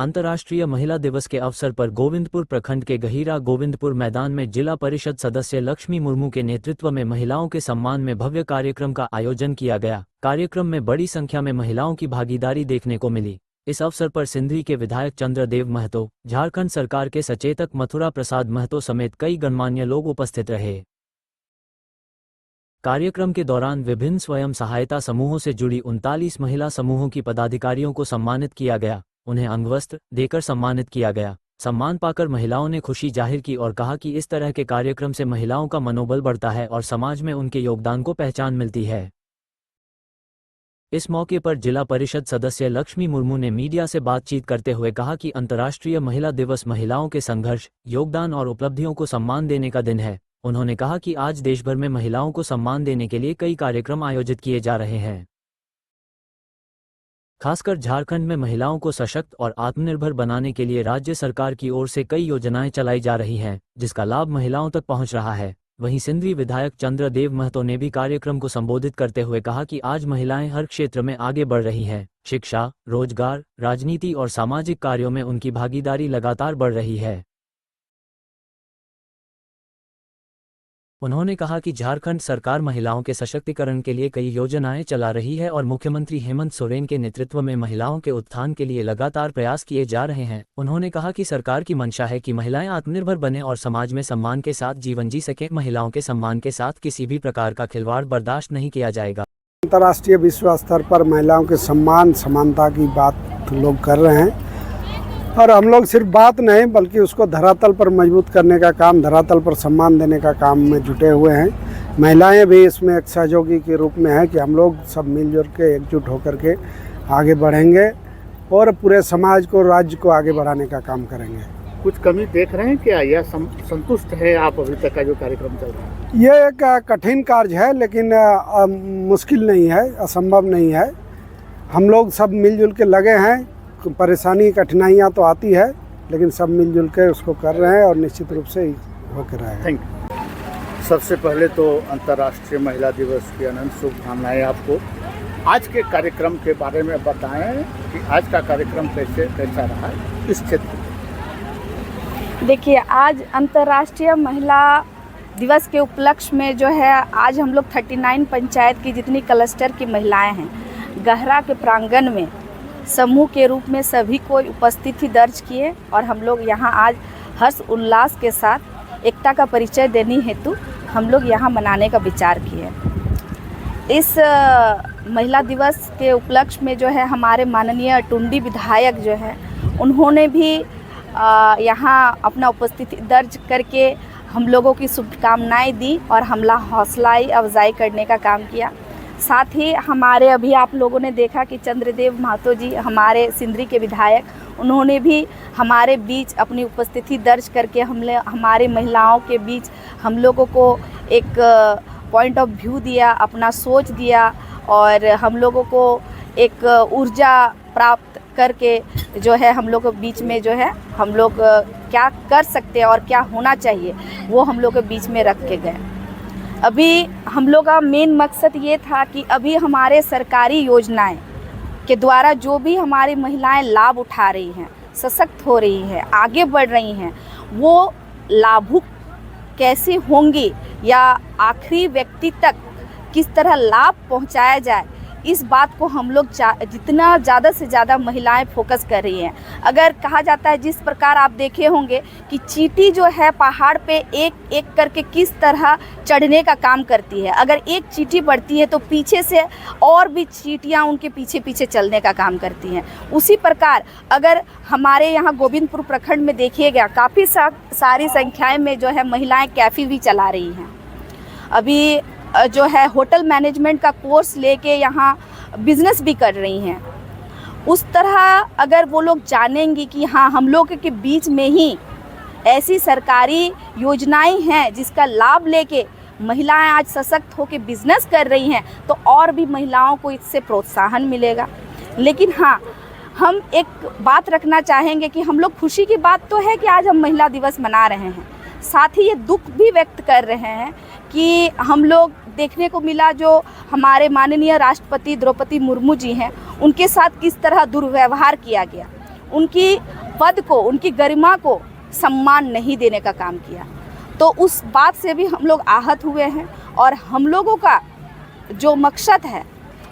अंतर्राष्ट्रीय महिला दिवस के अवसर पर गोविंदपुर प्रखंड के गहीरा गोविंदपुर मैदान में जिला परिषद सदस्य लक्ष्मी मुर्मू के नेतृत्व में महिलाओं के सम्मान में भव्य कार्यक्रम का आयोजन किया गया। कार्यक्रम में बड़ी संख्या में महिलाओं की भागीदारी देखने को मिली। इस अवसर पर सिंदरी के विधायक चंद्रदेव महतो, झारखंड सरकार के सचेतक मथुरा प्रसाद महतो समेत कई गणमान्य लोग उपस्थित रहे। कार्यक्रम के दौरान विभिन्न स्वयं सहायता समूहों से जुड़ी 39 महिला समूहों की पदाधिकारियों को सम्मानित किया गया। उन्हें अंगवस्त्र देकर सम्मानित किया गया। सम्मान पाकर महिलाओं ने खुशी जाहिर की और कहा कि इस तरह के कार्यक्रम से महिलाओं का मनोबल बढ़ता है और समाज में उनके योगदान को पहचान मिलती है। इस मौके पर जिला परिषद सदस्य लक्ष्मी मुर्मू ने मीडिया से बातचीत करते हुए कहा कि अंतर्राष्ट्रीय महिला दिवस महिलाओं के संघर्ष, योगदान और उपलब्धियों को सम्मान देने का दिन है। उन्होंने कहा कि आज देश भर में महिलाओं को सम्मान देने के लिए कई कार्यक्रम आयोजित किए जा रहे हैं। खासकर झारखंड में महिलाओं को सशक्त और आत्मनिर्भर बनाने के लिए राज्य सरकार की ओर से कई योजनाएं चलाई जा रही हैं, जिसका लाभ महिलाओं तक पहुंच रहा है। वहीं सिंदरी विधायक चंद्रदेव महतो ने भी कार्यक्रम को संबोधित करते हुए कहा कि आज महिलाएं हर क्षेत्र में आगे बढ़ रही हैं। शिक्षा, रोजगार, राजनीति और सामाजिक कार्यों में उनकी भागीदारी लगातार बढ़ रही है। उन्होंने कहा कि झारखंड सरकार महिलाओं के सशक्तिकरण के लिए कई योजनाएं चला रही है और मुख्यमंत्री हेमंत सोरेन के नेतृत्व में महिलाओं के उत्थान के लिए लगातार प्रयास किए जा रहे हैं। उन्होंने कहा कि सरकार की मंशा है कि महिलाएं आत्मनिर्भर बने और समाज में सम्मान के साथ जीवन जी सकें। महिलाओं के सम्मान के साथ किसी भी प्रकार का खिलवाड़ बर्दाश्त नहीं किया जाएगा। अंतर्राष्ट्रीय विश्व स्तर पर महिलाओं के सम्मान समानता की बात लोग कर रहे हैं और हम लोग सिर्फ बात नहीं बल्कि उसको धरातल पर मजबूत करने का काम, धरातल पर सम्मान देने का काम में जुटे हुए हैं। महिलाएं भी इसमें एक सहयोगी के रूप में है कि हम लोग सब मिलजुल के एकजुट होकर के आगे बढ़ेंगे और पूरे समाज को, राज्य को आगे बढ़ाने का काम करेंगे। कुछ कमी देख रहे हैं क्या या संतुष्ट है आप अभी तक का जो कार्यक्रम चल रहा है? ये एक कठिन कार्य है लेकिन मुश्किल नहीं है, असंभव नहीं है। हम लोग सब मिलजुल के लगे हैं। परेशानी, कठिनाइयाँ तो आती है लेकिन सब मिलजुल के उसको कर रहे हैं और निश्चित रूप से होकर रहेगा। Thank you. सबसे पहले तो अंतर्राष्ट्रीय महिला दिवस की अनंत शुभकामनाएं आपको। आज के कार्यक्रम के बारे में बताएं कि आज का कार्यक्रम कैसा रहा है इस क्षेत्र में? देखिए, आज अंतर्राष्ट्रीय महिला दिवस के उपलक्ष्य में जो है आज हम लोग 39 पंचायत की जितनी क्लस्टर की महिलाएं हैं, गहरा के प्रांगण में समूह के रूप में सभी को उपस्थिति दर्ज किए और हम लोग यहाँ आज हर्ष उल्लास के साथ एकता का परिचय देने हेतु हम लोग यहाँ मनाने का विचार किए। इस महिला दिवस के उपलक्ष्य में जो है हमारे माननीय टुंडी विधायक जो है उन्होंने भी यहाँ अपना उपस्थिति दर्ज करके हम लोगों की शुभकामनाएं दी और हमला हौसला अफजाई करने का काम किया। साथ ही हमारे अभी आप लोगों ने देखा कि चंद्रदेव महतो जी हमारे सिंदरी के विधायक, उन्होंने भी हमारे बीच अपनी उपस्थिति दर्ज करके हमारे महिलाओं के बीच हम लोगों को एक पॉइंट ऑफ व्यू दिया, अपना सोच दिया और हम लोगों को एक ऊर्जा प्राप्त करके जो है हम लोग के बीच में जो है हम लोग क्या कर सकते हैं और क्या होना चाहिए वो हम लोग के बीच में रख के गए। अभी हम लोग का मेन मकसद ये था कि अभी हमारे सरकारी योजनाएं के द्वारा जो भी हमारी महिलाएं लाभ उठा रही हैं, सशक्त हो रही हैं, आगे बढ़ रही हैं, वो लाभुक कैसे होंगी या आखिरी व्यक्ति तक किस तरह लाभ पहुंचाया जाए, इस बात को हम लोग जितना ज़्यादा से ज़्यादा महिलाएं फोकस कर रही हैं। अगर कहा जाता है जिस प्रकार आप देखे होंगे कि चींटी जो है पहाड़ पे एक एक करके किस तरह चढ़ने का काम करती है, अगर एक चींटी बढ़ती है तो पीछे से और भी चींटियां उनके पीछे पीछे चलने का काम करती हैं। उसी प्रकार अगर हमारे यहाँ गोविंदपुर प्रखंड में देखिएगा काफ़ी सारी संख्याएँ में जो है महिलाएँ कैफ़े भी चला रही हैं। अभी जो है होटल मैनेजमेंट का कोर्स लेके यहाँ बिजनेस भी कर रही हैं। उस तरह अगर वो लोग जानेंगी कि हाँ हम लोग के बीच में ही ऐसी सरकारी योजनाएं हैं जिसका लाभ लेके महिलाएं आज सशक्त होकर बिजनेस कर रही हैं, तो और भी महिलाओं को इससे प्रोत्साहन मिलेगा। लेकिन हाँ, हम एक बात रखना चाहेंगे कि हम लोग खुशी की बात तो है कि आज हम महिला दिवस मना रहे हैं, साथ ही ये दुख भी व्यक्त कर रहे हैं कि हम लोग देखने को मिला जो हमारे माननीय राष्ट्रपति द्रौपदी मुर्मू जी हैं उनके साथ किस तरह दुर्व्यवहार किया गया। उनकी पद को, उनकी गरिमा को सम्मान नहीं देने का काम किया। तो उस बात से भी हम लोग आहत हुए हैं और हम लोगों का जो मकसद है,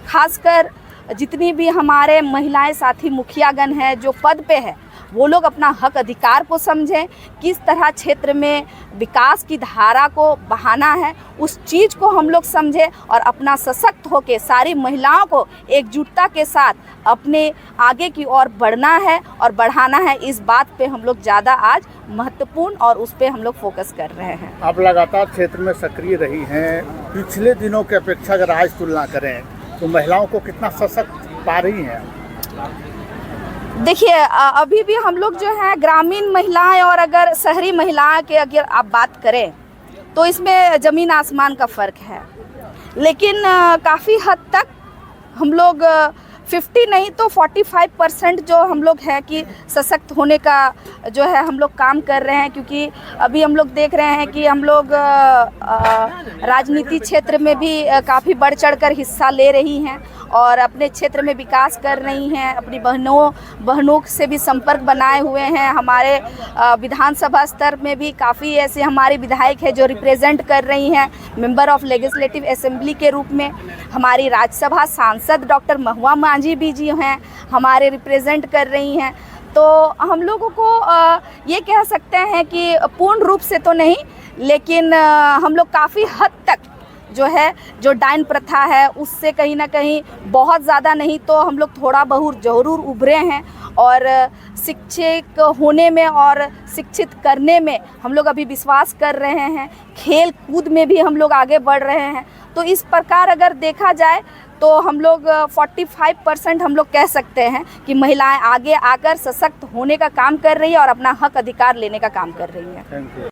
खासकर जितनी भी हमारे महिलाएं साथी मुखियागण हैं जो पद पे है, वो लोग अपना हक अधिकार को समझें, किस तरह क्षेत्र में विकास की धारा को बहाना है उस चीज़ को हम लोग समझें और अपना सशक्त होकर सारी महिलाओं को एकजुटता के साथ अपने आगे की ओर बढ़ना है और बढ़ाना है। इस बात पे हम लोग ज़्यादा आज महत्वपूर्ण और उस पे हम लोग फोकस कर रहे हैं। आप लगातार क्षेत्र में सक्रिय रही हैं, पिछले दिनों की अपेक्षा अगर आज तुलना करें तो महिलाओं को कितना सशक्त पा रही हैं? देखिए, अभी भी हम लोग जो है ग्रामीण महिलाएं और अगर शहरी महिलाएं की अगर आप बात करें तो इसमें ज़मीन आसमान का फ़र्क है, लेकिन काफ़ी हद तक हम लोग 50 नहीं तो 45% जो हम लोग हैं कि सशक्त होने का जो है हम लोग काम कर रहे हैं। क्योंकि अभी हम लोग देख रहे हैं कि हम लोग राजनीति क्षेत्र में भी काफ़ी बढ़ चढ़कर हिस्सा ले रही हैं और अपने क्षेत्र में विकास कर रही हैं, अपनी बहनों से भी संपर्क बनाए हुए हैं। हमारे विधानसभा स्तर में भी काफ़ी ऐसे हमारे विधायक हैं जो रिप्रेजेंट कर रही हैं मेंबर ऑफ लेजिस्लेटिव असेंबली के रूप में। हमारी राज्यसभा सांसद डॉक्टर महुआ मांझी भी जी हैं, हमारे रिप्रेजेंट कर रही हैं। तो हम लोगों को ये कह सकते हैं कि पूर्ण रूप से तो नहीं, लेकिन हम लोग काफ़ी हद तक जो है जो डायन प्रथा है उससे कहीं ना कहीं बहुत ज़्यादा नहीं तो हम लोग थोड़ा बहुत ज़रूर उभरे हैं और शिक्षक होने में और शिक्षित करने में हम लोग अभी विश्वास कर रहे हैं। खेल कूद में भी हम लोग आगे बढ़ रहे हैं। तो इस प्रकार अगर देखा जाए तो हम लोग 45% हम लोग कह सकते हैं कि महिलाएं आगे आकर सशक्त होने का काम कर रही है और अपना हक अधिकार लेने का काम कर रही हैं। Thank you.